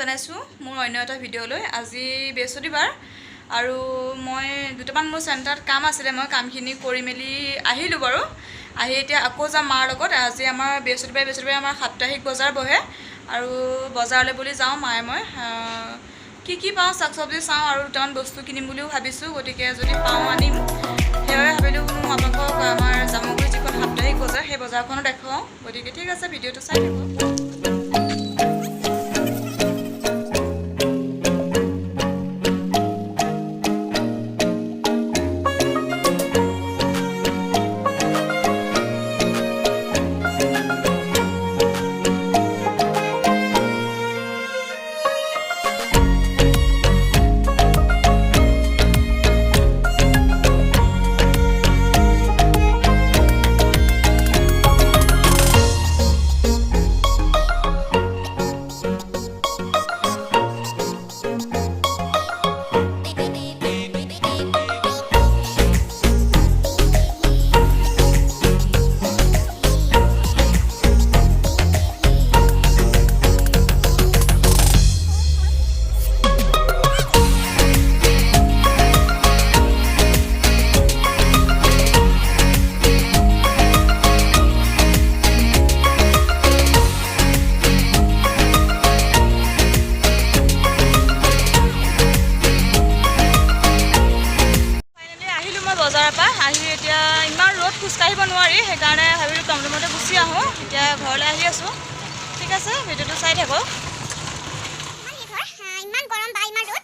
জানাইছোঁ মোৰ অন্য এটা ভিডিঅ'লৈ। আজি বৃহস্পতিবাৰ আৰু মই দুটামান মোৰ চেণ্টাৰত কাম আছিলে, মই কামখিনি কৰি মেলি আহিলোঁ বাৰু। আহি এতিয়া আকৌ যাম মাৰ লগত। আজি আমাৰ বৃহস্পতিবাৰে আমাৰ সাপ্তাহিক বজাৰ বহে আৰু বজাৰলৈ বুলি যাওঁ মায়ে মই। কি পাওঁ শাক চব্জি চাওঁ আৰু দুটামান বস্তু কিনিম বুলিও ভাবিছোঁ, গতিকে যদি পাওঁ আনিম। সেইবাবে ভাবিলোঁ আপোনালোকক আমাৰ জামুগুৰি যিখন সাপ্তাহিক বজাৰ সেই বজাৰখনো দেখুৱাওঁ, গতিকে ঠিক আছে ভিডিঅ'টো চাই থাকক। বজাৰৰ পৰা আহি এতিয়া ইমান ৰ'দ খোজকাঢ়িব নোৱাৰি, সেইকাৰণে ভাবিলোঁ টমটমতে গুচি আহোঁ। এতিয়া ঘৰলৈ আহি আছোঁ। ঠিক আছে ভিডিঅ'টো চাই থাকক। ইমান গৰম বা ইমান ৰ'দ,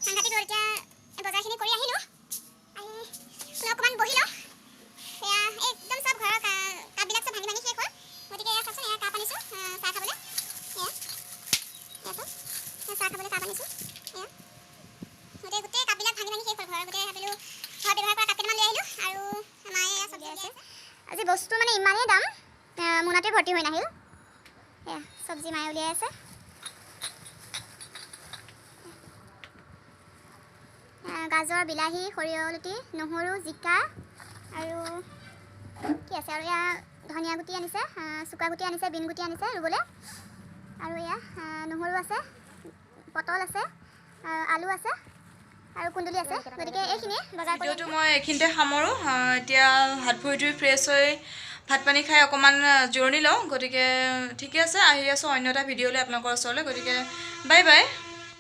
সাংঘাতিক ৰ'দ। এতিয়া বজাৰখিনি কৰি আহিলোঁ, অকণমান বহি লওঁ। সেয়া একদম চব ঘৰৰ কাপবিলাক চব ভাঙি শেষ হ'ল, গতিকে এয়া চাওকচোন, এয়া কাপ আনিছোঁ চাহ খাবলৈ। চাহ খাবলৈ কাপ আনিছোঁ। এয়া গোটেই কাপবিলাক ভাঙি শেষ হ'ল ঘৰৰ। গোটেই ভাবিলোঁ ঘৰত ব্যৱহাৰ কৰা কাপ কেইটামান লৈ আহিলোঁ আৰু মায়ে এয়া চব্জি আছে। আজি বস্তু মানে ইমানেই দাম, মোনাতে ভৰ্তি হৈ নাহিল। এয়া চব্জি মায়ে উলিয়াই আছে। গাজৰ, বিলাহী, সৰিয়হ লুটি, নহৰু, জিকা আৰু কি আছে, আৰু এয়া ধনিয়া গুটি আনিছে, চুকা গুটি আনিছে, বিন গুটি আনিছে ৰুবলৈ, আৰু এয়া নহৰু আছে, পটল আছে, আলু আছে আৰু কুন্দুলি আছে। গতিকে এইখিনি বজাৰ কৰি ভিডিঅ'টো মই এইখিনিতে সামৰোঁ। এতিয়া হাত ভৰি ধুই ফ্ৰেছ হৈ ভাত পানী খাই অকণমান জিৰণি লওঁ। গতিকে ঠিকে আছে, আহি আছোঁ অন্য এটা ভিডিঅ'লৈ আপোনালোকৰ ওচৰলৈ। গতিকে বাই বাই।